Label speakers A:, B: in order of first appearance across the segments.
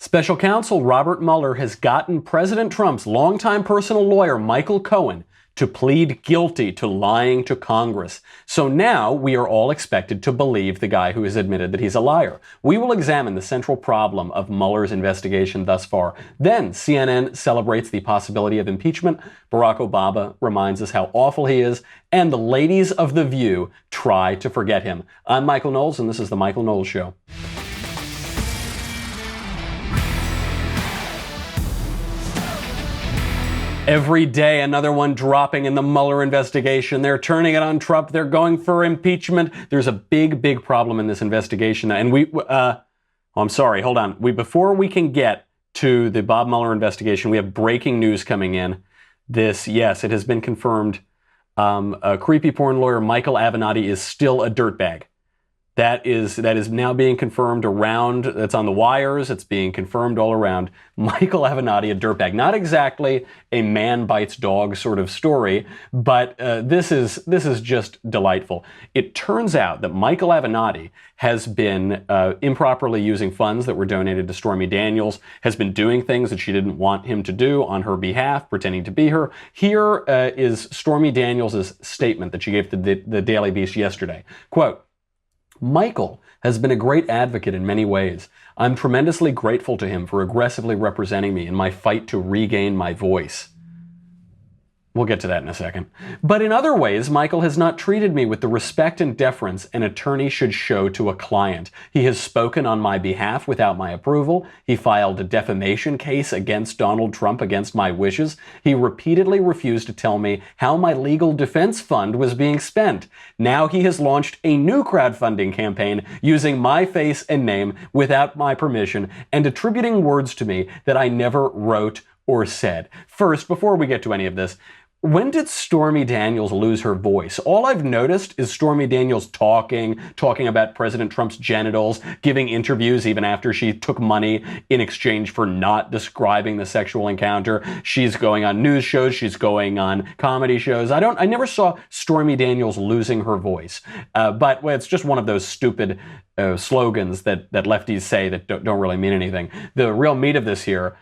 A: Special counsel Robert Mueller has gotten President Trump's longtime personal lawyer, Michael Cohen, to plead guilty to lying to Congress. So now we are all expected to believe the guy who has admitted that he's a liar. We will examine the central problem of Mueller's investigation thus far. Then CNN celebrates the possibility of impeachment. Barack Obama reminds us how awful he is. And the ladies of The View try to forget him. I'm Michael Knowles, and this is The Michael Knowles Show. Every day, another one dropping in the Mueller investigation. They're turning it on Trump. They're going for impeachment. There's a big problem in this investigation. And I'm sorry, hold on. Before we can get to the Bob Mueller investigation, we have breaking news coming in. Yes, it has been confirmed. A creepy porn lawyer, Michael Avenatti, is still a dirtbag. That is now being confirmed around. It's on the wires. It's being confirmed all around. Michael Avenatti, a dirtbag. Not exactly a man bites dog sort of story, but this is just delightful. It turns out that Michael Avenatti has been improperly using funds that were donated to Stormy Daniels, has been doing things that she didn't want him to do on her behalf, pretending to be her. Here is Stormy Daniels' statement that she gave to the Daily Beast yesterday. Quote, Michael has been a great advocate in many ways. I'm tremendously grateful to him for aggressively representing me in my fight to regain my voice. We'll get to that in a second. But in other ways, Michael has not treated me with the respect and deference an attorney should show to a client. He has spoken on my behalf without my approval. He filed a defamation case against Donald Trump against my wishes. He repeatedly refused to tell me how my legal defense fund was being spent. Now he has launched a new crowdfunding campaign using my face and name without my permission and attributing words to me that I never wrote or said. First, before we get to any of this, when did Stormy Daniels lose her voice? All I've noticed is Stormy Daniels talking about President Trump's genitals, giving interviews even after she took money in exchange for not describing the sexual encounter. She's going on news shows. She's going on comedy shows. I never saw Stormy Daniels losing her voice. But it's just one of those stupid slogans that lefties say that don't really mean anything. The real meat of this here,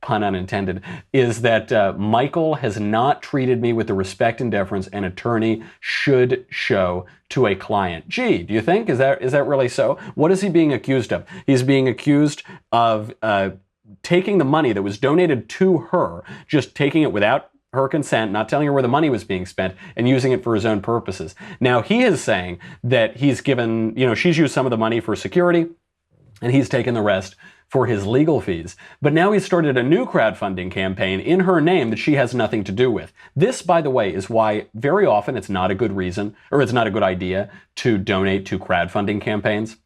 A: pun unintended, is that Michael has not treated me with the respect and deference an attorney should show to a client. Gee, do you think? Is that really so? What is he being accused of? He's being accused of taking the money that was donated to her, just taking it without her consent, not telling her where the money was being spent, and using it for his own purposes. Now, he is saying that he's given, she's used some of the money for security, and he's taken the rest for his legal fees. But now he's started a new crowdfunding campaign in her name that she has nothing to do with. This, by the way, is why very often it's not a good reason, or it's not a good idea to donate to crowdfunding campaigns.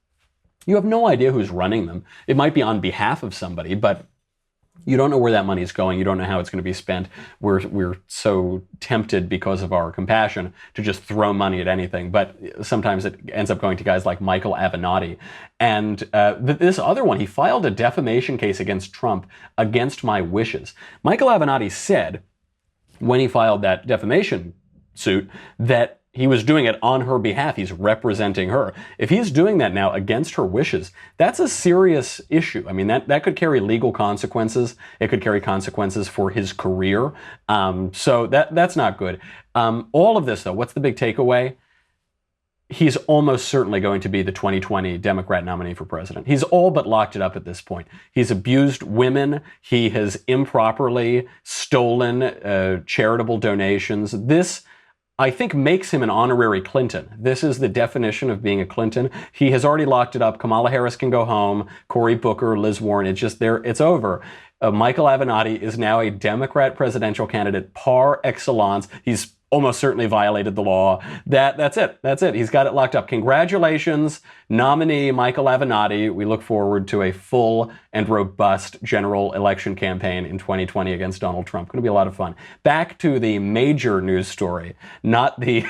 A: You have no idea who's running them. It might be on behalf of somebody, but you don't know where that money is going. You don't know how it's going to be spent. We're so tempted because of our compassion to just throw money at anything. But sometimes it ends up going to guys like Michael Avenatti. And this other one, he filed a defamation case against Trump against my wishes. Michael Avenatti said when he filed that defamation suit that he was doing it on her behalf. He's representing her. If he's doing that now against her wishes, that's a serious issue. I mean, that could carry legal consequences. It could carry consequences for his career. So that's not good. All of this, though, what's the big takeaway? He's almost certainly going to be the 2020 Democrat nominee for president. He's all but locked it up at this point. He's abused women. He has improperly stolen charitable donations. This, I think, makes him an honorary Clinton. This is the definition of being a Clinton. He has already locked it up. Kamala Harris can go home. Cory Booker, Liz Warren, it's over. Michael Avenatti is now a Democrat presidential candidate par excellence. He's almost certainly violated the law. That's it. He's got it locked up. Congratulations, nominee Michael Avenatti. We look forward to a full and robust general election campaign in 2020 against Donald Trump. Going to be a lot of fun. Back to the major news story, not the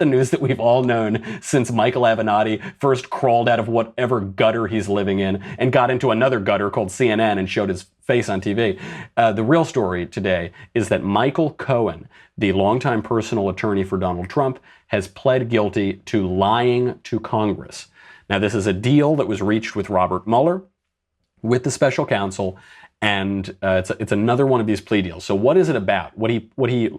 A: news that we've all known since Michael Avenatti first crawled out of whatever gutter he's living in and got into another gutter called CNN and showed his face on TV. The real story today is that Michael Cohen, the longtime personal attorney for Donald Trump, has pled guilty to lying to Congress. Now, this is a deal that was reached with Robert Mueller. with the special counsel, and it's another one of these plea deals. So what is it about? What he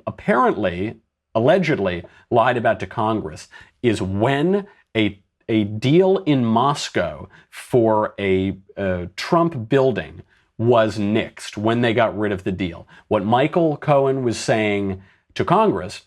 A: allegedly lied about to Congress is when a deal in Moscow for a Trump building was nixed, when they got rid of the deal. What Michael Cohen was saying to Congress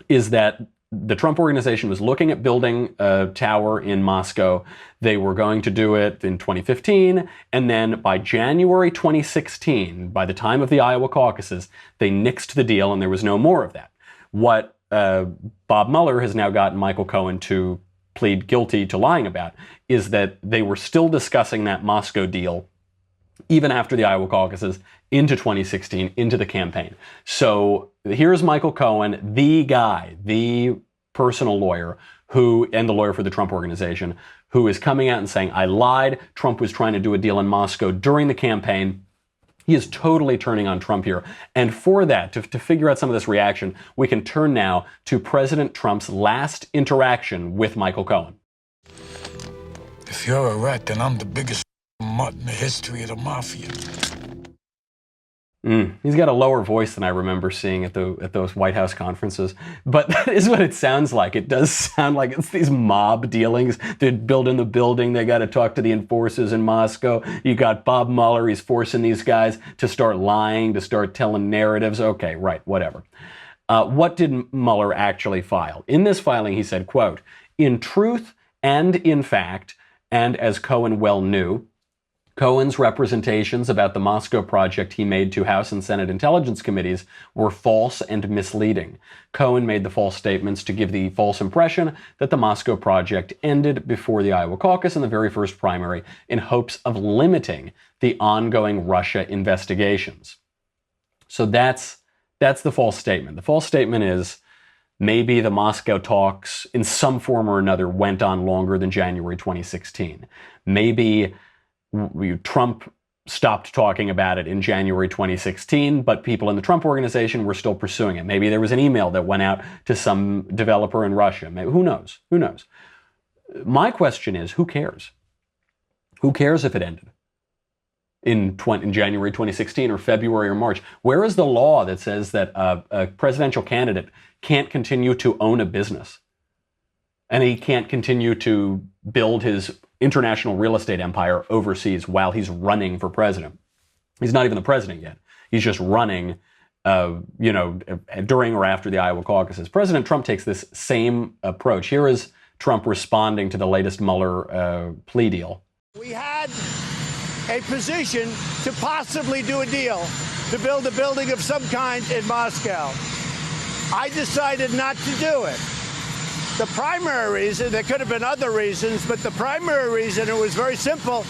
A: is that the Trump organization was looking at building a tower in Moscow. They were going to do it in 2015, and then by January 2016, by the time of the Iowa caucuses, they nixed the deal and there was no more of that. What Bob Mueller has now gotten Michael Cohen to plead guilty to lying about is that they were still discussing that Moscow deal even after the Iowa caucuses, into 2016, into the campaign. So here's Michael Cohen, the guy, the personal lawyer and the lawyer for the Trump organization, who is coming out and saying, I lied. Trump was trying to do a deal in Moscow during the campaign. He is totally turning on Trump here. And for that, to figure out some of this reaction, we can turn now to President Trump's last interaction with Michael Cohen.
B: If you're a rat, then I'm the biggest mutt in the history of the mafia.
A: He's got a lower voice than I remember seeing at those White House conferences. But that is what it sounds like. It does sound like it's these mob dealings. They're building the building. They got to talk to the enforcers in Moscow. You got Bob Mueller. He's forcing these guys to start lying, to start telling narratives. Okay, right, whatever. What did Mueller actually file? In this filing, he said, quote, in truth and in fact, and as Cohen well knew, Cohen's representations about the Moscow project he made to House and Senate Intelligence Committees were false and misleading. Cohen made the false statements to give the false impression that the Moscow project ended before the Iowa caucus in the very first primary in hopes of limiting the ongoing Russia investigations. So that's the false statement. The false statement is maybe the Moscow talks in some form or another went on longer than January 2016. Maybe Trump stopped talking about it in January 2016, but people in the Trump organization were still pursuing it. Maybe there was an email that went out to some developer in Russia. Maybe, who knows? Who knows? My question is, who cares? Who cares if it ended in January 2016 or February or March? Where is the law that says that a presidential candidate can't continue to own a business and he can't continue to build his international real estate empire overseas while he's running for president? He's not even the president yet. He's just running, during or after the Iowa caucuses. President Trump takes this same approach. Here is Trump responding to the latest Mueller plea deal.
C: We had a position to possibly do a deal to build a building of some kind in Moscow. I decided not to do it. The primary reason, there could have been other reasons, but the primary reason, it was very simple.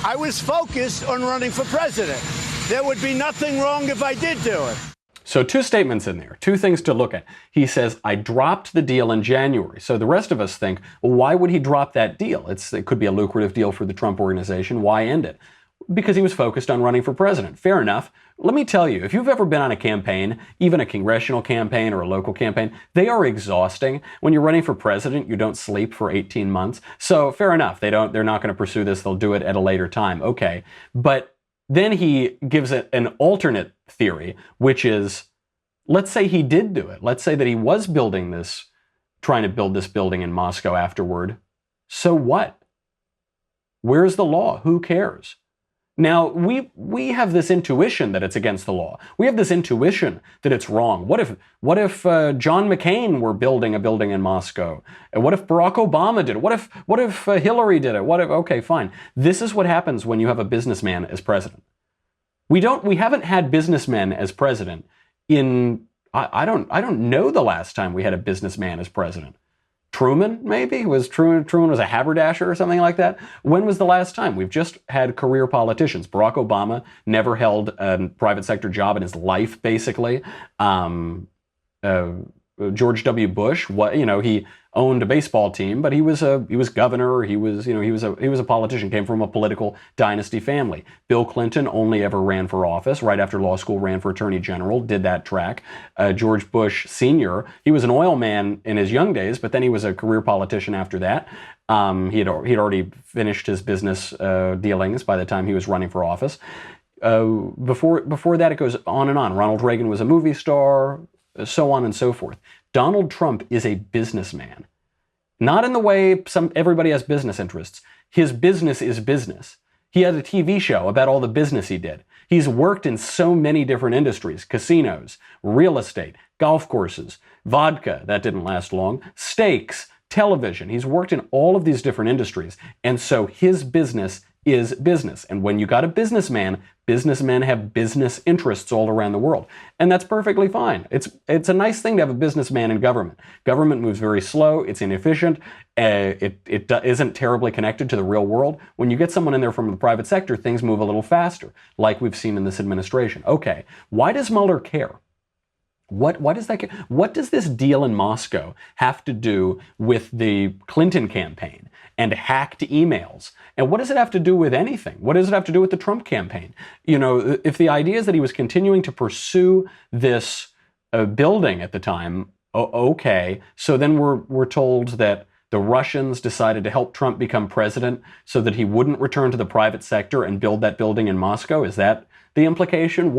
C: I was focused on running for president. There would be nothing wrong if I did do it.
A: So two statements in there, two things to look at. He says, I dropped the deal in January. So the rest of us think, well, why would he drop that deal? It could be a lucrative deal for the Trump organization. Why end it? Because he was focused on running for president. Fair enough. Let me tell you, if you've ever been on a campaign, even a congressional campaign or a local campaign, they are exhausting. When you're running for president, you don't sleep for 18 months. So fair enough. They're not going to pursue this. They'll do it at a later time. Okay. But then he gives it an alternate theory, which is, let's say he did do it. Let's say that he was trying to build this building in Moscow afterward. So what? Where's the law? Who cares? Now, we have this intuition that it's against the law. We have this intuition that it's wrong. What if John McCain were building a building in Moscow? What if Barack Obama did it? What if Hillary did it? Okay, fine. This is what happens when you have a businessman as president. We haven't had businessmen as president in I don't know the last time we had a businessman as president. Truman, maybe? Truman was a haberdasher or something like that? When was the last time? We've just had career politicians. Barack Obama never held a private sector job in his life, basically. George W. Bush, he owned a baseball team, but he was governor. He was a politician. Came from a political dynasty family. Bill Clinton only ever ran for office. Right after law school, ran for attorney general. Did that track. George Bush Sr. He was an oil man in his young days, but then he was a career politician after that. He'd already finished his business dealings by the time he was running for office. Before that, it goes on and on. Ronald Reagan was a movie star, so on and so forth. Donald Trump is a businessman. Not in the way everybody has business interests. His business is business. He had a TV show about all the business he did. He's worked in so many different industries: casinos, real estate, golf courses, vodka, that didn't last long, steaks, television. He's worked in all of these different industries. And so his business is business. And when you got a businessman, businessmen have business interests all around the world. And that's perfectly fine. It's a nice thing to have a businessman in government. Government moves very slow. It's inefficient. It isn't terribly connected to the real world. When you get someone in there from the private sector, things move a little faster, like we've seen in this administration. Okay, why does Mueller care? What does this deal in Moscow have to do with the Clinton campaign and hacked emails? And what does it have to do with anything? What does it have to do with the Trump campaign? If the idea is that he was continuing to pursue this building at the time, okay, so then we're told that the Russians decided to help Trump become president so that he wouldn't return to the private sector and build that building in Moscow. Is that the implication?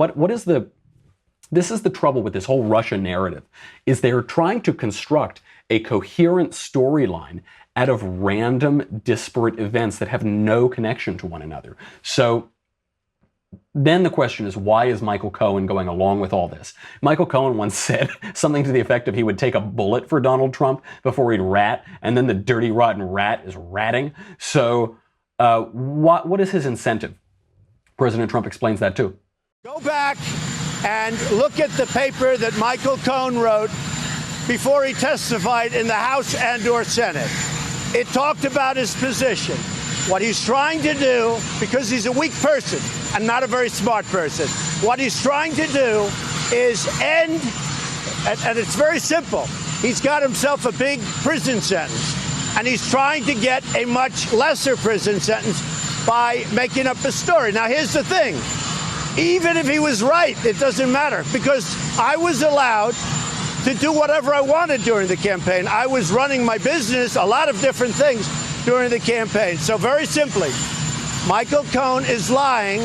A: This is the trouble with this whole Russia narrative, is they're trying to construct a coherent storyline out of random, disparate events that have no connection to one another. So then the question is, why is Michael Cohen going along with all this? Michael Cohen once said something to the effect of he would take a bullet for Donald Trump before he'd rat, and then the dirty, rotten rat is ratting. So what is his incentive? President Trump explains that too.
C: Go back and look at the paper that Michael Cohen wrote before he testified in the House and/or Senate. It talked about his position, what he's trying to do, because he's a weak person and not a very smart person. What he's trying to do is end, and it's very simple. He's got himself a big prison sentence, and he's trying to get a much lesser prison sentence by making up a story. Now, here's the thing. Even if he was right, it doesn't matter, because I was allowed to do whatever I wanted during the campaign. I was running my business, a lot of different things during the campaign. So very simply, Michael Cohen is lying,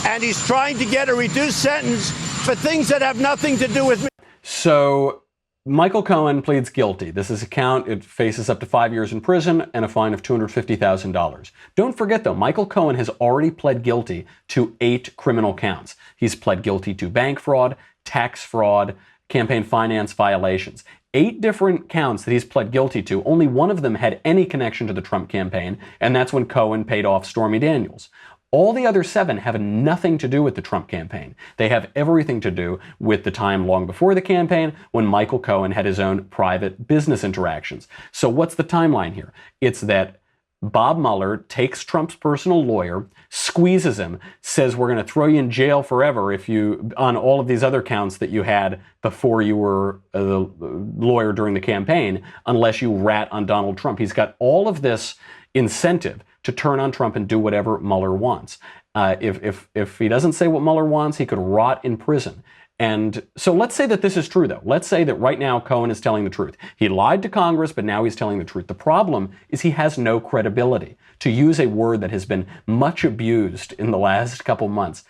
C: and he's trying to get a reduced sentence for things that have nothing to do with me.
A: So Michael Cohen pleads guilty. This is a count. It faces up to 5 years in prison and a fine of $250,000. Don't forget, though, Michael Cohen has already pled guilty to 8 criminal counts. He's pled guilty to bank fraud, tax fraud, campaign finance violations. 8 different counts that he's pled guilty to. Only one of them had any connection to the Trump campaign, and that's when Cohen paid off Stormy Daniels. All the other 7 have nothing to do with the Trump campaign. They have everything to do with the time long before the campaign when Michael Cohen had his own private business interactions. So what's the timeline here? It's that Bob Mueller takes Trump's personal lawyer, squeezes him, says we're going to throw you in jail forever if you on all of these other counts that you had before you were the lawyer during the campaign, unless you rat on Donald Trump. He's got all of this incentive to turn on Trump and do whatever Mueller wants. If he doesn't say what Mueller wants, he could rot in prison. And so let's say that this is true, though. Let's say that right now Cohen is telling the truth. He lied to Congress, but now he's telling the truth. The problem is he has no credibility. To use a word that has been much abused in the last couple months,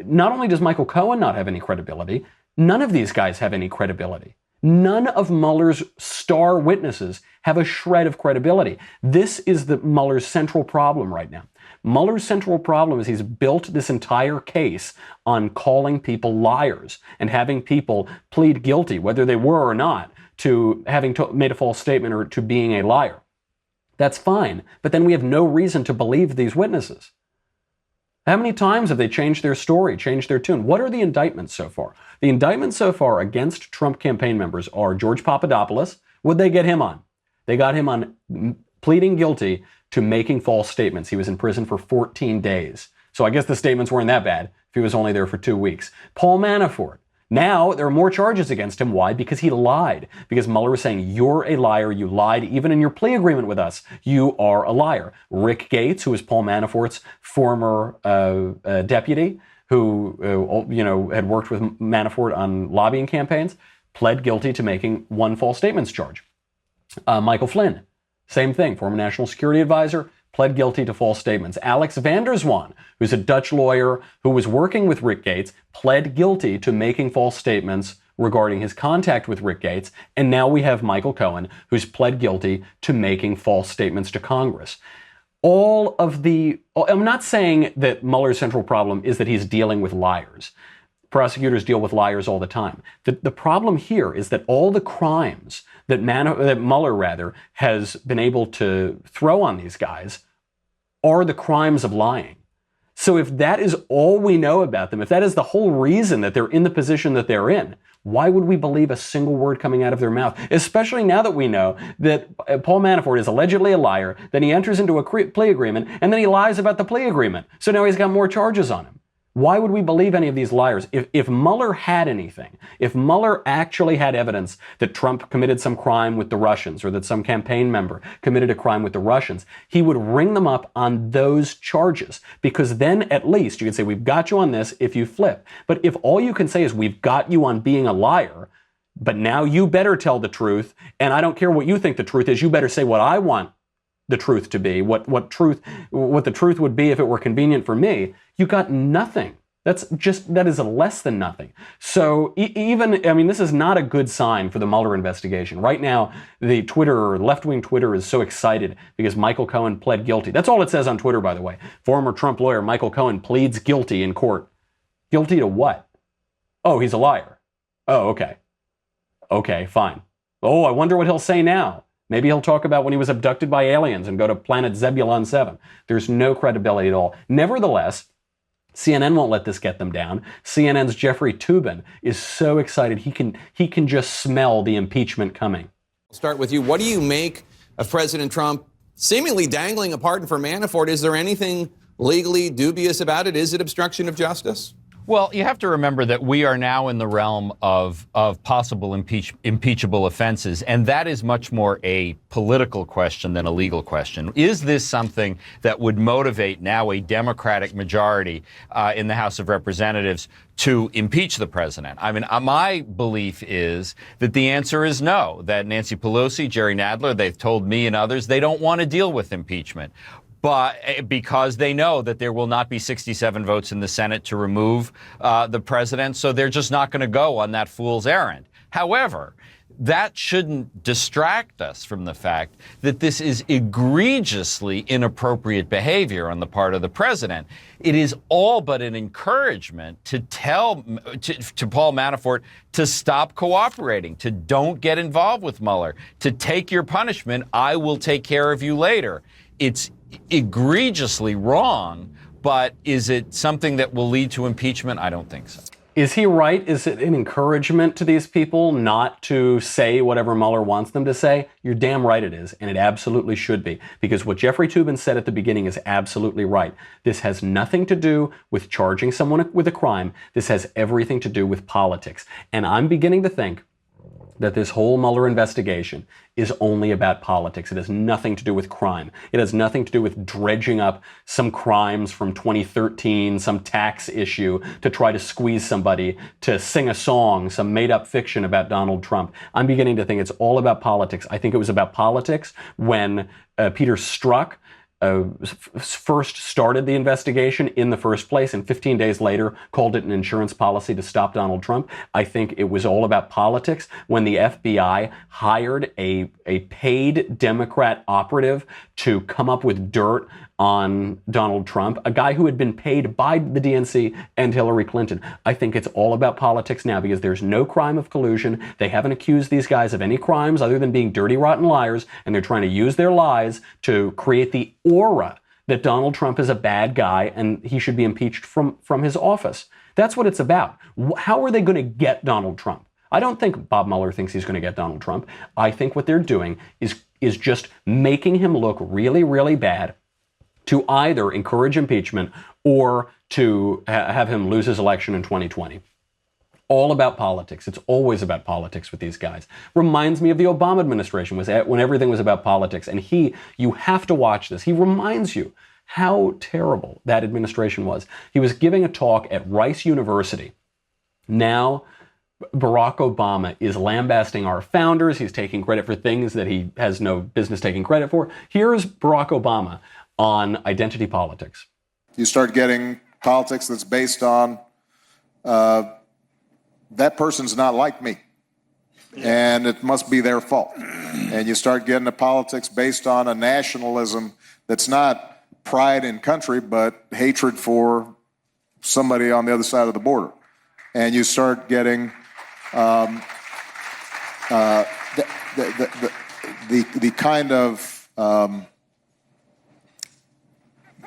A: not only does Michael Cohen not have any credibility, none of these guys have any credibility. None of Mueller's star witnesses have a shred of credibility. This is Mueller's central problem right now. Mueller's central problem is he's built this entire case on calling people liars and having people plead guilty, whether they were or not, to having made a false statement or to being a liar. That's fine, but then we have no reason to believe these witnesses. How many times have they changed their story, changed their tune? What are the indictments so far? The indictments so far against Trump campaign members are George Papadopoulos. What'd they get him on? They got him on pleading guilty to making false statements. He was in prison for 14 days. So I guess the statements weren't that bad if he was only there for 2 weeks. Paul Manafort, Now there are more charges against him. Why? Because he lied. Because Mueller is saying, you're a liar. You lied even in your plea agreement with us. You are a liar. Rick Gates, who is Paul Manafort's former deputy, who had worked with Manafort on lobbying campaigns, pled guilty to making one false statements charge. Michael Flynn, same thing, former national security advisor, pled guilty to false statements. Alex van der Zwaan, who's a Dutch lawyer who was working with Rick Gates, pled guilty to making false statements regarding his contact with Rick Gates. And now we have Michael Cohen, who's pled guilty to making false statements to Congress. I'm not saying that Mueller's central problem is that he's dealing with liars. Prosecutors deal with liars all the time. The problem here is that all the crimes that Mueller has been able to throw on these guys are the crimes of lying. So if that is all we know about them, if that is the whole reason that they're in the position that they're in, why would we believe a single word coming out of their mouth? Especially now that we know that Paul Manafort is allegedly a liar, then he enters into a plea agreement, and then he lies about the plea agreement. So now he's got more charges on him. Why would we believe any of these liars? If Mueller had anything, if Mueller actually had evidence that Trump committed some crime with the Russians or that some campaign member committed a crime with the Russians, he would ring them up on those charges, because then at least you could say, we've got you on this if you flip. But if all you can say is, we've got you on being a liar, but now you better tell the truth, and I don't care what you think the truth is, you better say what I want the truth to be, what the truth would be if it were convenient for me, you got nothing. That is less than nothing. So this is not a good sign for the Mueller investigation. Right now, the left-wing Twitter is so excited because Michael Cohen pled guilty. That's all it says on Twitter, by the way. Former Trump lawyer Michael Cohen pleads guilty in court. Guilty to what? Oh, he's a liar. Oh, okay. Okay, fine. Oh, I wonder what he'll say now. Maybe he'll talk about when he was abducted by aliens and go to planet Zebulon 7. There's no credibility at all. Nevertheless, CNN won't let this get them down. CNN's Jeffrey Toobin is so excited he can just smell the impeachment coming.
D: I'll start with you. What do you make of President Trump seemingly dangling a pardon for Manafort? Is there anything legally dubious about it? Is it obstruction of justice?
E: Well, you have to remember that we are now in the realm of possible impeachable offenses, and that is much more a political question than a legal question. Is this something that would motivate now a Democratic majority in the House of Representatives to impeach the president? I mean, my belief is that the answer is no, that Nancy Pelosi, Jerry Nadler, they've told me and others they don't want to deal with impeachment. But because they know that there will not be 67 votes in the Senate to remove the president, so they're just not going to go on that fool's errand. However, that shouldn't distract us from the fact that this is egregiously inappropriate behavior on the part of the president. It is all but an encouragement to tell to Paul Manafort to stop cooperating, to don't get involved with Mueller, to take your punishment. I will take care of you later. It's egregiously wrong, but is it something that will lead to impeachment? I don't think so.
A: Is he right? Is it an encouragement to these people not to say whatever Mueller wants them to say? You're damn right it is, and it absolutely should be, because what Jeffrey Toobin said at the beginning is absolutely right. This has nothing to do with charging someone with a crime. This has everything to do with politics. And I'm beginning to think that this whole Mueller investigation is only about politics. It has nothing to do with crime. It has nothing to do with dredging up some crimes from 2013, some tax issue to try to squeeze somebody to sing a song, some made-up fiction about Donald Trump. I'm beginning to think it's all about politics. I think it was about politics when Peter Strzok first started the investigation in the first place, and 15 days later called it an insurance policy to stop Donald Trump. I think it was all about politics when the FBI hired a paid Democrat operative to come up with dirt on Donald Trump, a guy who had been paid by the DNC and Hillary Clinton. I think it's all about politics now because there's no crime of collusion. They haven't accused these guys of any crimes other than being dirty, rotten liars, and they're trying to use their lies to create the aura that Donald Trump is a bad guy and he should be impeached from his office. That's what it's about. How are they going to get Donald Trump? I don't think Bob Mueller thinks he's going to get Donald Trump. I think what they're doing is just making him look really, really bad to either encourage impeachment or to have him lose his election in 2020. all about politics. It's always about politics with these guys. Reminds me of the Obama administration, when everything was about politics. And you have to watch this. He reminds you how terrible that administration was. He was giving a talk at Rice University. Now, Barack Obama is lambasting our founders. He's taking credit for things that he has no business taking credit for. Here's Barack Obama on identity politics.
F: You start getting politics that's based on that person's not like me, and it must be their fault. And you start getting a politics based on a nationalism that's not pride in country, but hatred for somebody on the other side of the border. And you start getting the kind of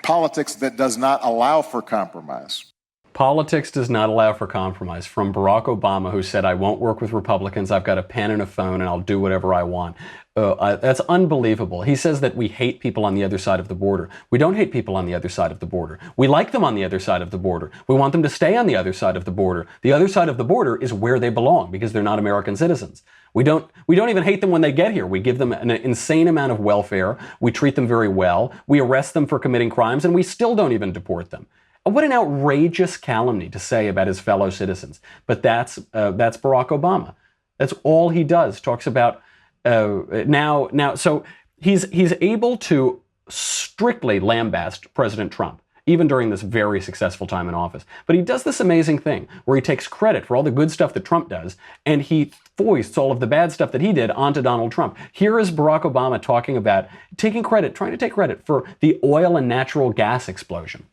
F: politics that does not allow for compromise.
A: Politics does not allow for compromise. From Barack Obama, who said, I won't work with Republicans, I've got a pen and a phone, and I'll do whatever I want. That's unbelievable. He says that we hate people on the other side of the border. We don't hate people on the other side of the border. We like them on the other side of the border. We want them to stay on the other side of the border. The other side of the border is where they belong because they're not American citizens. We don't even hate them when they get here. We give them an insane amount of welfare. We treat them very well. We arrest them for committing crimes, and we still don't even deport them. What an outrageous calumny to say about his fellow citizens. But that's Barack Obama. That's all he does. Talks about now. So he's able to strictly lambast President Trump, even during this very successful time in office. But he does this amazing thing where he takes credit for all the good stuff that Trump does, and he foists all of the bad stuff that he did onto Donald Trump. Here is Barack Obama talking about trying to take credit for the oil and natural gas explosion.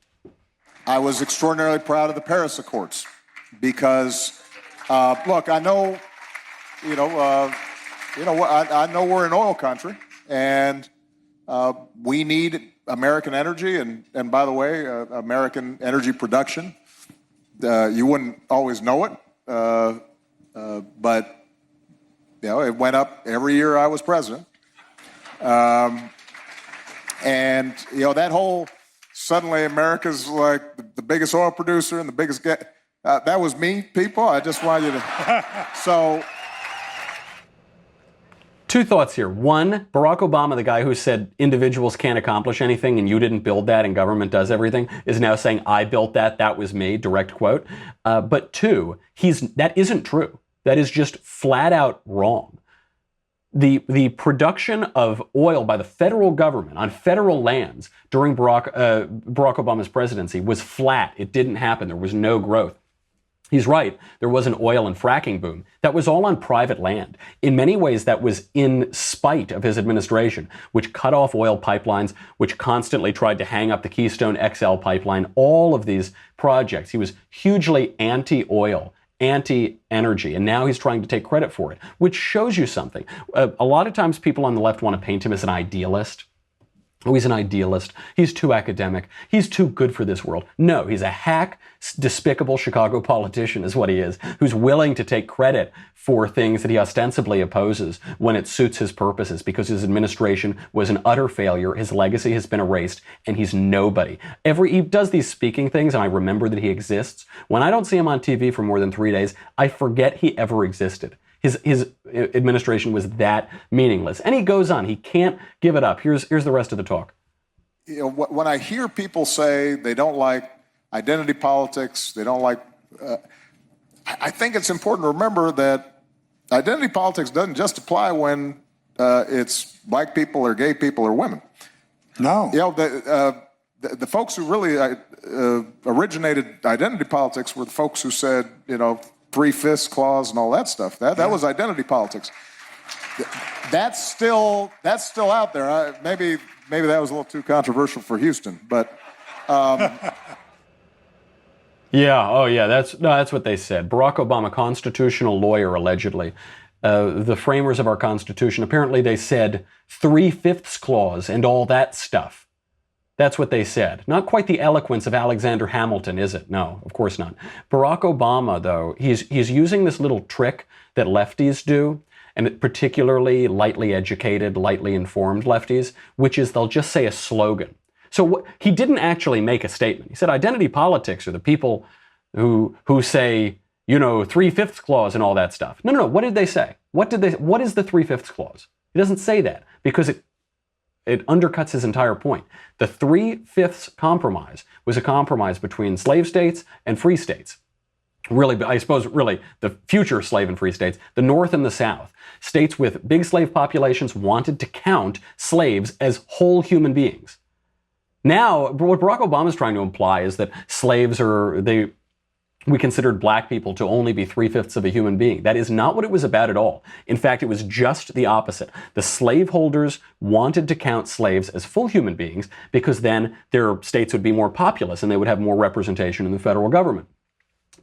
F: I was extraordinarily proud of the Paris Accords because, look, I know, I know we're an oil country, and we need American energy, and by the way, American energy production. You wouldn't always know it, but it went up every year I was president, and that whole. Suddenly, America's like the biggest oil producer and the biggest gas. That was me, people. I just want you to. So.
A: Two thoughts here. One, Barack Obama, the guy who said individuals can't accomplish anything and you didn't build that and government does everything, is now saying, I built that. That was me. Direct quote. But two, that isn't true. That is just flat out wrong. The production of oil by the federal government on federal lands during Barack Obama's presidency was flat. It didn't happen. There was no growth. He's right. There was an oil and fracking boom. That was all on private land. In many ways, that was in spite of his administration, which cut off oil pipelines, which constantly tried to hang up the Keystone XL pipeline, all of these projects. He was hugely anti-oil, anti-energy, and now he's trying to take credit for it, which shows you something. A lot of times people on the left want to paint him as an idealist. Oh, he's an idealist. He's too academic. He's too good for this world. No, he's a hack, despicable Chicago politician is what he is, who's willing to take credit for things that he ostensibly opposes when it suits his purposes, because his administration was an utter failure. His legacy has been erased, and he's nobody. He does these speaking things, and I remember that he exists. When I don't see him on TV for more than 3 days, I forget he ever existed. His administration was that meaningless. And he goes on. He can't give it up. Here's the rest of the talk.
F: When I hear people say they don't like identity politics, they don't like... I think it's important to remember that identity politics doesn't just apply when it's black people or gay people or women.
B: No.
F: The folks who really originated identity politics were the folks who said, three-fifths clause and all that stuff. That was identity politics. That's still out there. Maybe that was a little too controversial for Houston, but.
A: That's what they said. Barack Obama, constitutional lawyer, allegedly. The framers of our Constitution, apparently they said three-fifths clause and all that stuff. That's what they said. Not quite the eloquence of Alexander Hamilton, is it? No, of course not. Barack Obama, though, he's using this little trick that lefties do, and particularly lightly educated, lightly informed lefties, which is they'll just say a slogan. So he didn't actually make a statement. He said identity politics are the people who say 3/5 clause and all that stuff. No. What did they say? What is the 3/5 clause? It doesn't say that because it undercuts his entire point. The 3/5 compromise was a compromise between slave states and free states. Really, I suppose, really, the future slave and free states, the North and the South. States with big slave populations wanted to count slaves as whole human beings. Now, what Barack Obama is trying to imply is that slaves we considered black people to only be 3/5 of a human being. That is not what it was about at all. In fact, it was just the opposite. The slaveholders wanted to count slaves as full human beings because then their states would be more populous and they would have more representation in the federal government.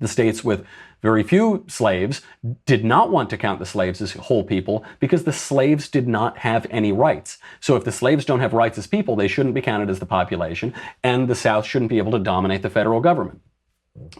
A: The states with very few slaves did not want to count the slaves as whole people because the slaves did not have any rights. So if the slaves don't have rights as people, they shouldn't be counted as the population, and the South shouldn't be able to dominate the federal government.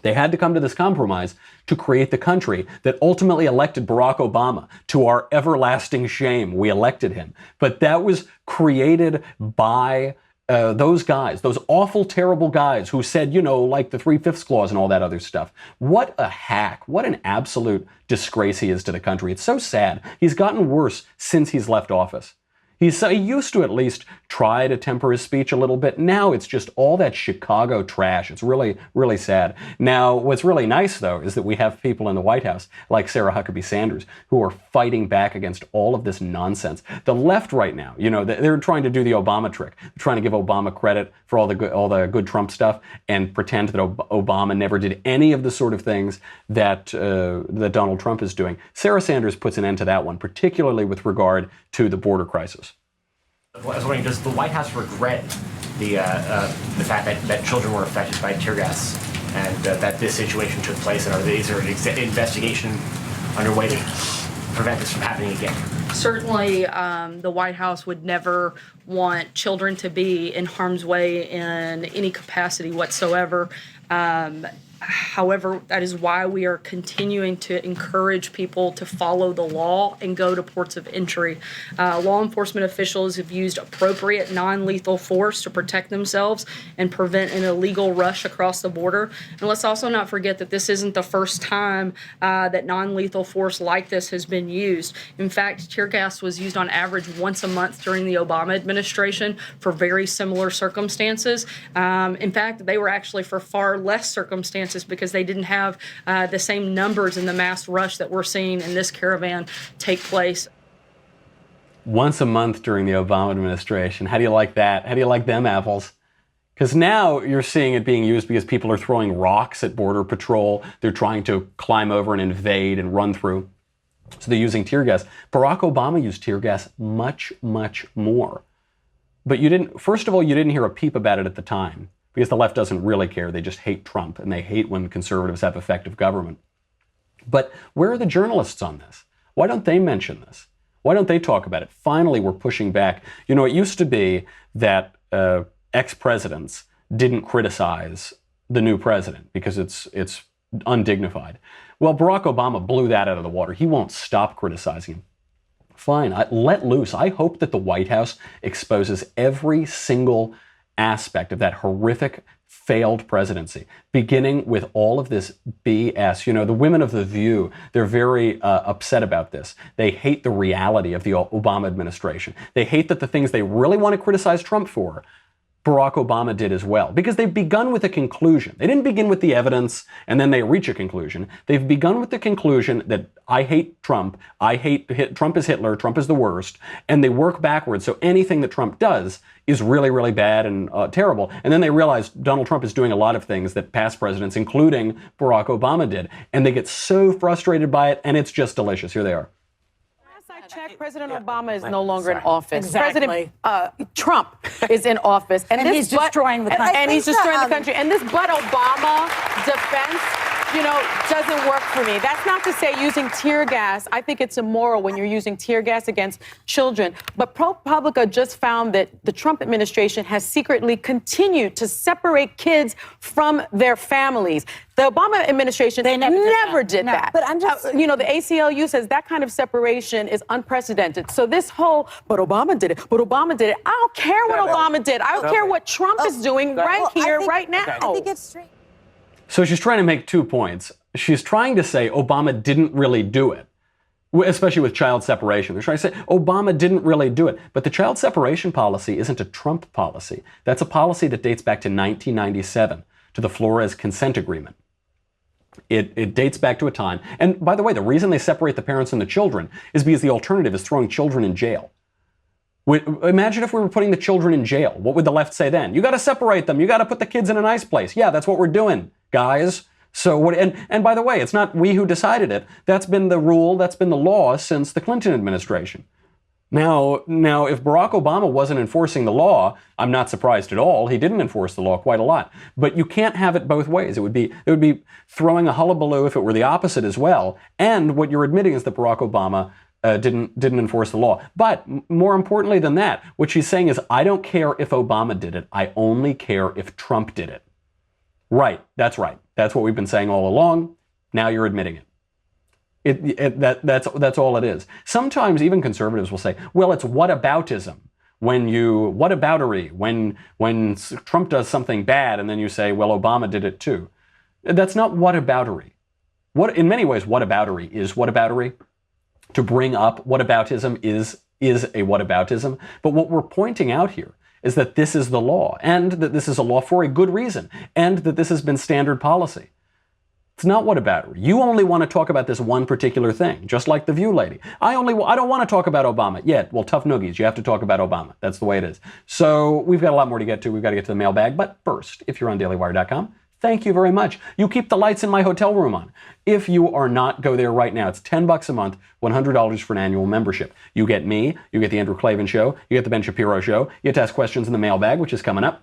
A: They had to come to this compromise to create the country that ultimately elected Barack Obama. To our everlasting shame, we elected him. But that was created by those guys, those awful, terrible guys who said, like the 3/5 clause and all that other stuff. What a hack. What an absolute disgrace he is to the country. It's so sad. He's gotten worse since he's left office. He used to at least try to temper his speech a little bit. Now it's just all that Chicago trash. It's really, really sad. Now, what's really nice, though, is that we have people in the White House like Sarah Huckabee-Sanders who are fighting back against all of this nonsense. The left right now, they're trying to do the Obama trick. They're trying to give Obama credit for all the good Trump stuff and pretend that Obama never did any of the sort of things that Donald Trump is doing. Sarah Sanders puts an end to that one, particularly with regard to the border crisis.
G: I was wondering, does the White House regret the fact that children were affected by tear gas and that this situation took place? And is there an investigation underway to prevent this from happening again?
H: Certainly, the White House would never want children to be in harm's way in any capacity whatsoever. However, that is why we are continuing to encourage people to follow the law and go to ports of entry. Law enforcement officials have used appropriate non-lethal force to protect themselves and prevent an illegal rush across the border. And let's also not forget that this isn't the first time that non-lethal force like this has been used. In fact, tear gas was used on average once a month during the Obama administration for very similar circumstances. In fact, they were actually for far less circumstances because they didn't have the same numbers in the mass rush that we're seeing in this caravan take place.
A: Once a month during the Obama administration. How do you like that? How do you like them apples? Because now you're seeing it being used because people are throwing rocks at Border Patrol. They're trying to climb over and invade and run through. So they're using tear gas. Barack Obama used tear gas much, much more. But first of all, you didn't hear a peep about it at the time. Because the left doesn't really care. They just hate Trump, and they hate when conservatives have effective government. But where are the journalists on this? Why don't they mention this? Why don't they talk about it? Finally, we're pushing back. It used to be that ex-presidents didn't criticize the new president because it's undignified. Well, Barack Obama blew that out of the water. He won't stop criticizing him. Fine, let loose. I hope that the White House exposes every single aspect of that horrific failed presidency, beginning with all of this BS. The women of The View, they're very upset about this. They hate the reality of the Obama administration. They hate that the things they really want to criticize Trump for, Barack Obama did as well, because they've begun with a conclusion. They didn't begin with the evidence and then they reach a conclusion. They've begun with the conclusion that I hate Trump, Trump is Hitler, Trump is the worst, and they work backwards. So anything that Trump does is really, really bad and terrible. And then they realize Donald Trump is doing a lot of things that past presidents, including Barack Obama, did. And they get so frustrated by it, and it's just delicious. Here they are.
I: Check. President Obama is no longer in office.
J: Exactly.
I: President Trump is in office,
J: and he's destroying the country.
I: And he's destroying the country. And this "but Obama" defense, doesn't work for me. That's not to say using tear gas. I think it's immoral when you're using tear gas against children. But ProPublica just found that the Trump administration has secretly continued to separate kids from their families. The Obama administration never did that.
J: But I'm just,
I: the ACLU says that kind of separation is unprecedented. So this whole, but Obama did it, but Obama did it. I don't care what Obama did. I don't care what Trump is doing right now.
J: I think it's strange.
A: So she's trying to make 2 points. she's trying to say Obama didn't really do it, especially with child separation. They're trying to say Obama didn't really do it. But the child separation policy isn't a Trump policy. That's a policy that dates back to 1997, to the Flores Consent Agreement. It dates back to a time. And by the way, the reason they separate the parents and the children is because the alternative is throwing children in jail. Imagine if we were putting the children in jail. What would the left say then? You got to separate them. You got to put the kids in a nice place. Yeah, that's what we're doing, guys. So what? And by the way, it's not we who decided it. That's been the rule. That's been the law since the Clinton administration. Now, if Barack Obama wasn't enforcing the law, I'm not surprised at all. He didn't enforce the law quite a lot. But you can't have it both ways. It would be throwing a hullabaloo if it were the opposite as well. And what you're admitting is that Barack Obama didn't enforce the law. But more importantly than that, what she's saying is, I don't care if Obama did it. I only care if Trump did it. Right. That's right. That's what we've been saying all along. Now you're admitting it. That's all it is. Sometimes even conservatives will say, well, it's whataboutism. Whataboutery, when Trump does something bad and then you say, well, Obama did it too. That's not whataboutery. In many ways, whataboutery is whataboutery. To bring up whataboutism is a whataboutism. But what we're pointing out here is that this is the law, and that this is a law for a good reason, and that this has been standard policy. It's not whataboutery. You only want to talk about this one particular thing, just like the View lady. I don't want to talk about Obama yet. Well, tough noogies, you have to talk about Obama. That's the way it is. So we've got a lot more to get to. We've got to get to the mailbag. But first, if you're on dailywire.com, thank you very much. You keep the lights in my hotel room on. If you are not, go there right now. It's $10 a month, $100 for an annual membership. You get me, you get the Andrew Klavan Show, you get the Ben Shapiro Show, you get to ask questions in the mailbag, which is coming up.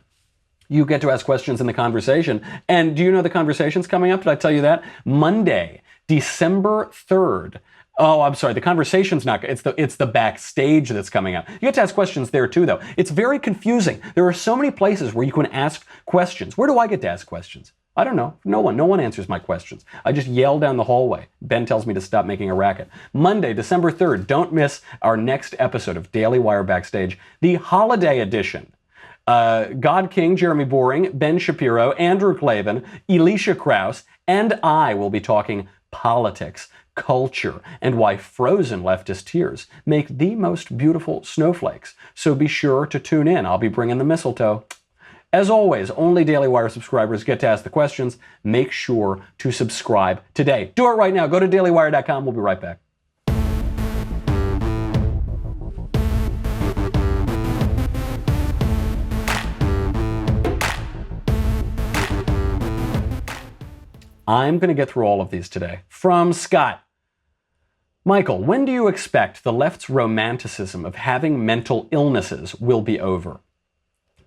A: You get to ask questions in the conversation. And do you know the conversation's coming up? Did I tell you that? Monday, December 3rd. Oh, I'm sorry. The conversation's not. It's the backstage that's coming up. You get to ask questions there too, though. It's very confusing. There are so many places where you can ask questions. Where do I get to ask questions? I don't know. No one answers my questions. I just yell down the hallway. Ben tells me to stop making a racket. Monday, December 3rd. Don't miss our next episode of Daily Wire Backstage, the holiday edition. God King, Jeremy Boring, Ben Shapiro, Andrew Klavan, Elisha Krauss, and I will be talking politics, culture, and why frozen leftist tears make the most beautiful snowflakes. So be sure to tune in. I'll be bringing the mistletoe. As always, only Daily Wire subscribers get to ask the questions. Make sure to subscribe today. Do it right now. Go to dailywire.com. We'll be right back. I'm going to get through all of these today. From Scott. Michael, when do you expect the left's romanticism of having mental illnesses will be over?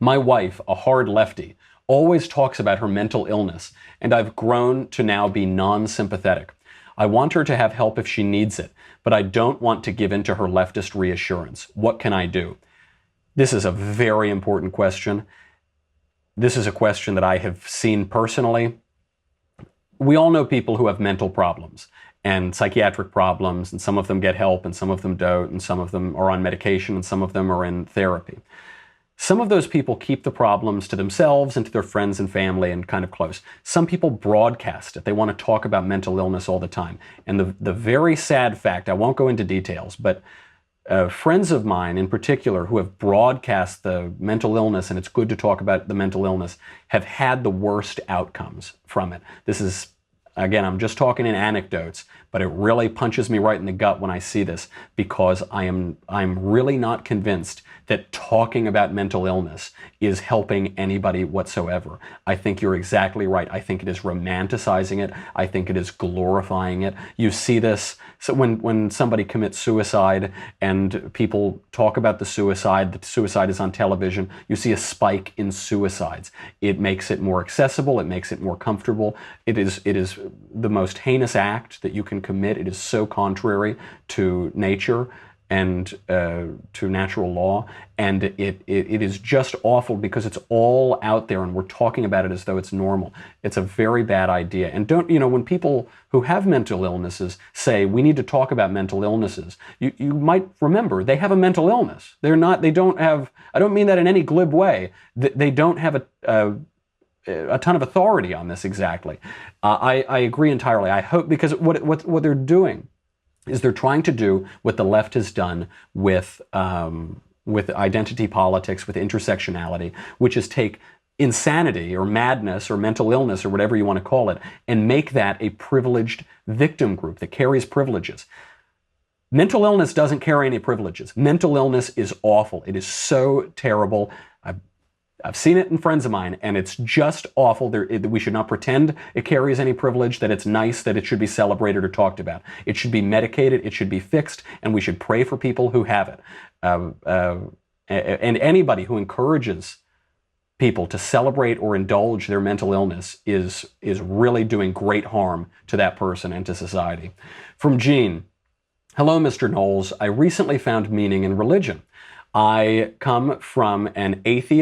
A: My wife, a hard lefty, always talks about her mental illness, and I've grown to now be non-sympathetic. I want her to have help if she needs it, but I don't want to give in to her leftist reassurance. What can I do? This is a very important question. This is a question that I have seen personally. We all know people who have mental problems and psychiatric problems, and some of them get help and some of them don't, and some of them are on medication and some of them are in therapy. Some of those people keep the problems to themselves and to their friends and family and kind of close. Some people broadcast it. They want to talk about mental illness all the time. And the very sad fact, I won't go into details, but friends of mine in particular who have broadcast the mental illness, and it's good to talk about the mental illness, have had the worst outcomes from it. This is, again, I'm just talking in anecdotes, but it really punches me right in the gut when I see this, because I'm really not convinced that talking about mental illness is helping anybody whatsoever. I think you're exactly right. I think it is romanticizing it. I think it is glorifying it. You see this so when somebody commits suicide and people talk about the suicide is on television, you see a spike in suicides. It makes it more accessible. It makes it more comfortable. It is the most heinous act that you can commit. It is so contrary to nature and to natural law, and it is just awful because it's all out there and we're talking about it as though it's normal. It's a very bad idea. And when people who have mental illnesses say we need to talk about mental illnesses, you might remember they have a mental illness. I don't mean that in any glib way. They don't have a ton of authority on this exactly. I agree entirely. I hope, because what they're doing is they're trying to do what the left has done with identity politics, with intersectionality, which is take insanity or madness or mental illness or whatever you want to call it, and make that a privileged victim group that carries privileges. Mental illness doesn't carry any privileges. Mental illness is awful. It is so terrible. I've seen it in friends of mine, and it's just awful. We should not pretend it carries any privilege, that it's nice, that it should be celebrated or talked about. It should be medicated, it should be fixed, and we should pray for people who have it. And anybody who encourages people to celebrate or indulge their mental illness is really doing great harm to that person and to society. From Jean, hello, Mr. Knowles. I recently found meaning in religion. I come from an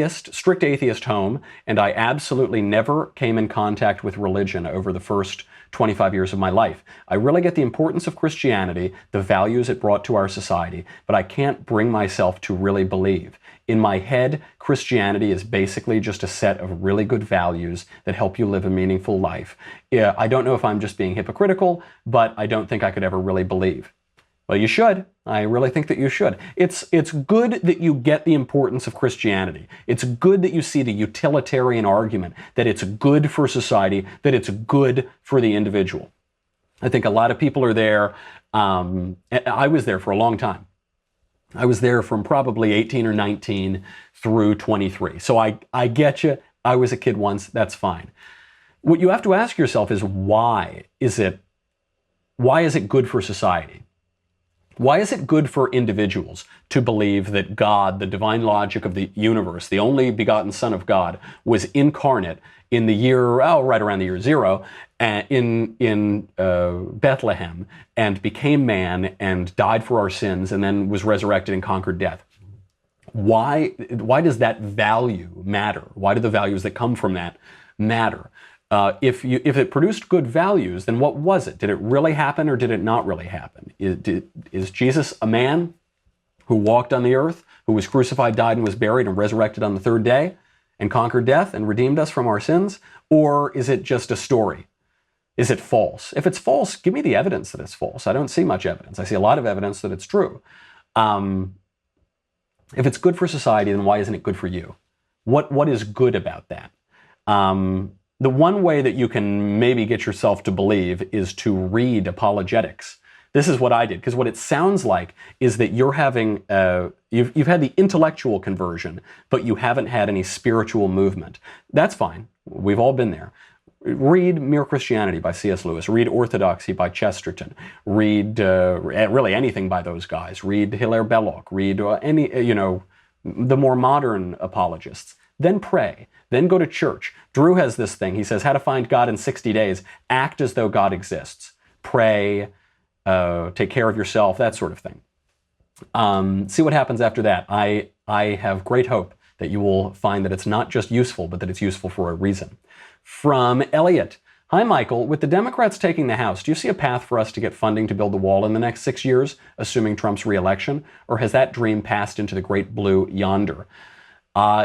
A: strict atheist home, and I absolutely never came in contact with religion over the first 25 years of my life. I really get the importance of Christianity, the values it brought to our society, but I can't bring myself to really believe. In my head, Christianity is basically just a set of really good values that help you live a meaningful life. I don't know if I'm just being hypocritical, but I don't think I could ever really believe. Well, you should. I really think that you should. It's good that you get the importance of Christianity. It's good that you see the utilitarian argument, that it's good for society, that it's good for the individual. I think a lot of people are there. I was there for a long time. I was there from probably 18 or 19 through 23. So I get you. I was a kid once. That's fine. What you have to ask yourself is, why is it good for society? Why is it good for individuals to believe that God, the divine logic of the universe, the only begotten Son of God, was incarnate in the year, right around the year 0, in Bethlehem, and became man and died for our sins, and then was resurrected and conquered death? Why does that value matter? Why do the values that come from that matter? If it produced good values, then what was it? Did it really happen, or did it not really happen? Is Jesus a man who walked on the earth, who was crucified, died, and was buried, and resurrected on the third day, and conquered death and redeemed us from our sins? Or is it just a story? Is it false? If it's false, give me the evidence that it's false. I don't see much evidence. I see a lot of evidence that it's true. If it's good for society, then why isn't it good for you? What is good about that? The one way that you can maybe get yourself to believe is to read apologetics. This is what I did, because what it sounds like is that you're having, you've had the intellectual conversion, but you haven't had any spiritual movement. That's fine. We've all been there. Read Mere Christianity by C.S. Lewis. Read Orthodoxy by Chesterton. Read really anything by those guys. Read Hilaire Belloc. Read the more modern apologists. Then pray. Then go to church. Drew has this thing. He says, how to find God in 60 days. Act as though God exists. Pray. Take care of yourself. That sort of thing. See what happens after that. I have great hope that you will find that it's not just useful, but that it's useful for a reason. From Elliot. Hi, Michael. With the Democrats taking the House, do you see a path for us to get funding to build the wall in the next 6 years, assuming Trump's re-election? Or has that dream passed into the great blue yonder?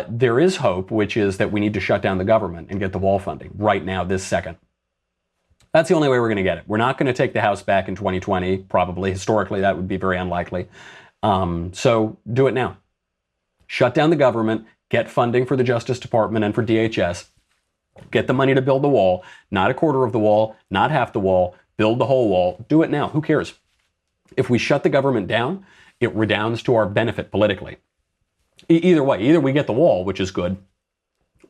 A: There is hope, which is that we need to shut down the government and get the wall funding right now, this second. That's the only way we're going to get it. We're not going to take the House back in 2020, probably. Historically, that would be very unlikely. So do it now. Shut down the government, get funding for the Justice Department and for DHS, get the money to build the wall, not a quarter of the wall, not half the wall, build the whole wall. Do it now. Who cares? If we shut the government down, it redounds to our benefit politically. Either way, either we get the wall, which is good,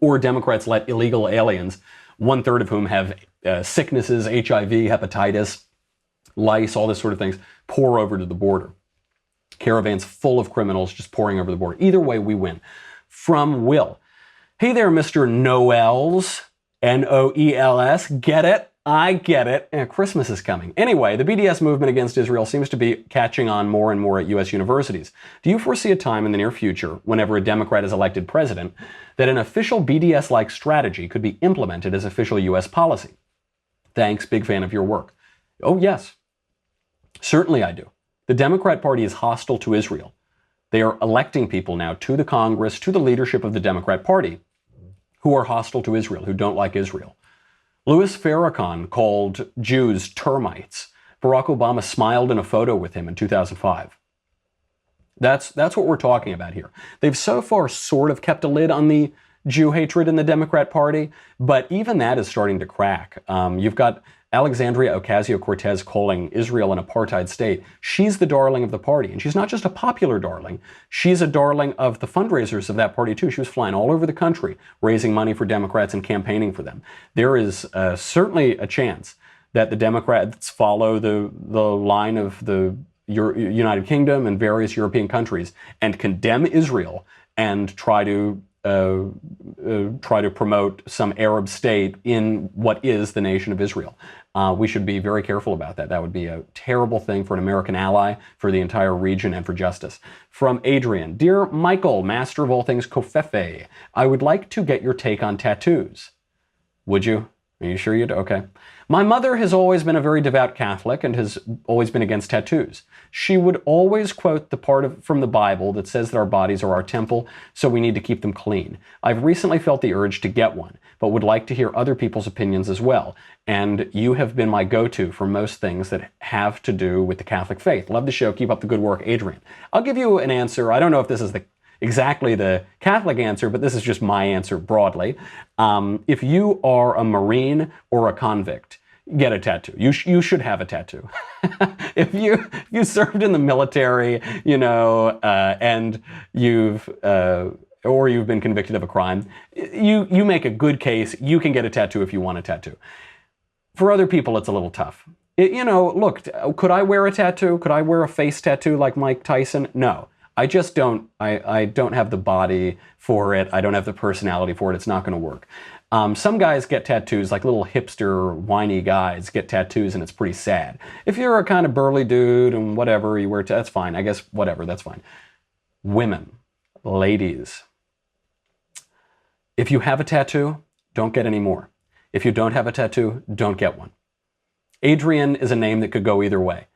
A: or Democrats let illegal aliens, 1/3 of whom have sicknesses, HIV, hepatitis, lice, all this sort of things, pour over to the border. Caravans full of criminals just pouring over the border. Either way, we win. From Will. Hey there, Mr. Knowles. N-O-E-L-S. Get it? I get it. Christmas is coming. Anyway, the BDS movement against Israel seems to be catching on more and more at U.S. universities. Do you foresee a time in the near future, whenever a Democrat is elected president, that an official BDS-like strategy could be implemented as official U.S. policy? Thanks, big fan of your work. Oh, yes. Certainly I do. The Democrat Party is hostile to Israel. They are electing people now to the Congress, to the leadership of the Democrat Party, who are hostile to Israel, who don't like Israel. Louis Farrakhan called Jews termites. Barack Obama smiled in a photo with him in 2005. That's what we're talking about here. They've so far sort of kept a lid on the Jew hatred in the Democrat Party, but even that is starting to crack. You've got Alexandria Ocasio-Cortez calling Israel an apartheid state. She's the darling of the party, and she's not just a popular darling. She's a darling of the fundraisers of that party, too. She was flying all over the country, raising money for Democrats and campaigning for them. There is certainly a chance that the Democrats follow the line of the United Kingdom and various European countries and condemn Israel and try to promote some Arab state in what is the nation of Israel. We should be very careful about that. That would be a terrible thing for an American ally, for the entire region, and for justice. From Adrian, Dear Michael, master of all things Kofefe, I would like to get your take on tattoos. Would you? Are you sure you'd? Okay. My mother has always been a very devout Catholic and has always been against tattoos. She would always quote the part from the Bible that says that our bodies are our temple, so we need to keep them clean. I've recently felt the urge to get one, but would like to hear other people's opinions as well. And you have been my go-to for most things that have to do with the Catholic faith. Love the show. Keep up the good work, Adrian. I'll give you an answer. I don't know if this is exactly the Catholic answer, but this is just my answer broadly. If you are a Marine or a convict, get a tattoo. You should have a tattoo. If you served in the military, and you've been convicted of a crime, you make a good case. You can get a tattoo if you want a tattoo. For other people, it's a little tough. Look, could I wear a tattoo? Could I wear a face tattoo like Mike Tyson? No. I just don't. I don't have the body for it. I don't have the personality for it. It's not going to work. Some guys get tattoos, like little hipster, whiny guys get tattoos, and it's pretty sad. If you're a kind of burly dude and whatever, you wear that's fine. I guess whatever, that's fine. Women, ladies, if you have a tattoo, don't get any more. If you don't have a tattoo, don't get one. Adrian is a name that could go either way.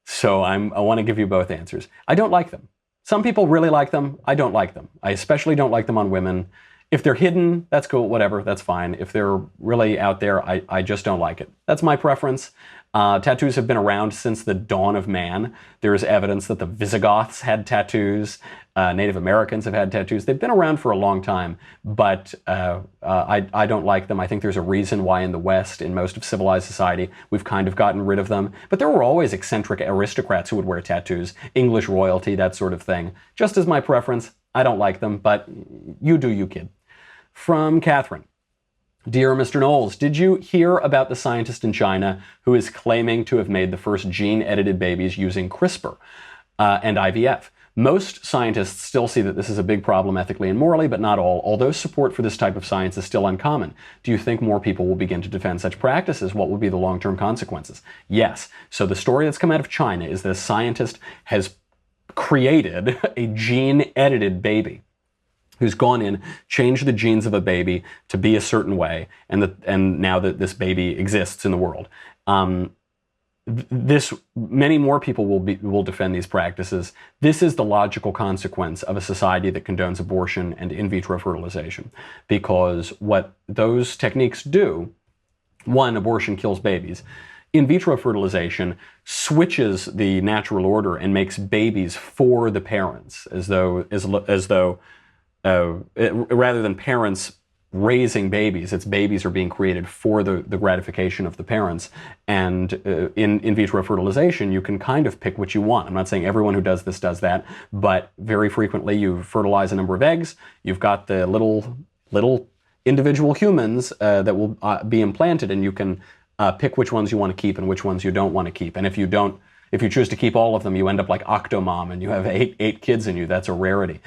A: So I want to give you both answers. I don't like them. Some people really like them. I don't like them. I especially don't like them on women. If they're hidden, that's cool, whatever, that's fine. If they're really out there, I just don't like it. That's my preference. Tattoos have been around since the dawn of man. There is evidence that the Visigoths had tattoos. Native Americans have had tattoos. They've been around for a long time, but I don't like them. I think there's a reason why in the West, in most of civilized society, we've kind of gotten rid of them. But there were always eccentric aristocrats who would wear tattoos, English royalty, that sort of thing. Just as my preference, I don't like them, but you do you, kid. From Catherine. Dear Mr. Knowles, did you hear about the scientist in China who is claiming to have made the first gene-edited babies using CRISPR and IVF? Most scientists still see that this is a big problem ethically and morally, but not all, although support for this type of science is still uncommon. Do you think more people will begin to defend such practices? What will be the long-term consequences? Yes. So the story that's come out of China is that a scientist has created a gene-edited baby who's gone in, changed the genes of a baby to be a certain way, and now that this baby exists in the world. Many more people will defend these practices. This is the logical consequence of a society that condones abortion and in vitro fertilization, because what those techniques do, one, abortion kills babies. In vitro fertilization switches the natural order and makes babies for the parents, as though rather than parents raising babies, it's babies are being created for the gratification of the parents. And in vitro fertilization, you can kind of pick what you want. I'm not saying everyone who does this does that, but very frequently you fertilize a number of eggs. You've got the little individual humans that will be implanted, and you can pick which ones you want to keep and which ones you don't want to keep. And if you choose to keep all of them, you end up like Octomom and you have eight kids in you. That's a rarity.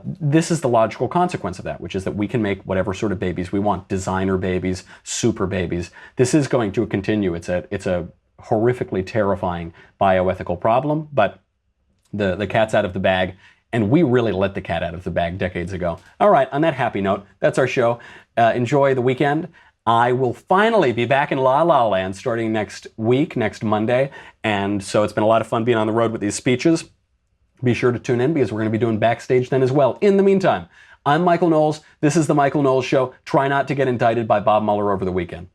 A: This is the logical consequence of that, which is that we can make whatever sort of babies we want, designer babies, super babies. This is going to continue. It's a horrifically terrifying bioethical problem, but the cat's out of the bag, and we really let the cat out of the bag decades ago. All right, on that happy note, that's our show. Enjoy the weekend. I will finally be back in La La Land starting next week, next Monday, and so it's been a lot of fun being on the road with these speeches. Be sure to tune in because we're going to be doing backstage then as well. In the meantime, I'm Michael Knowles. This is The Michael Knowles Show. Try not to get indicted by Bob Mueller over the weekend.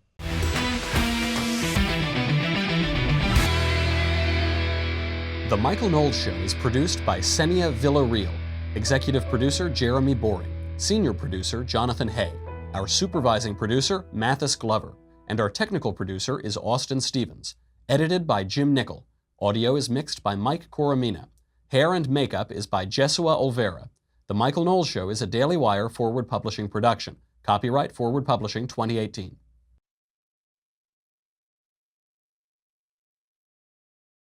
A: The Michael Knowles Show is produced by Senia Villarreal. Executive producer Jeremy Boring. Senior producer Jonathan Hay. Our supervising producer Mathis Glover. And our technical producer is Austin Stevens. Edited by Jim Nickel. Audio is mixed by Mike Coromina. Hair and makeup is by Jesua Olvera. The Michael Knowles Show is a Daily Wire Forward Publishing production. Copyright Forward Publishing 2018.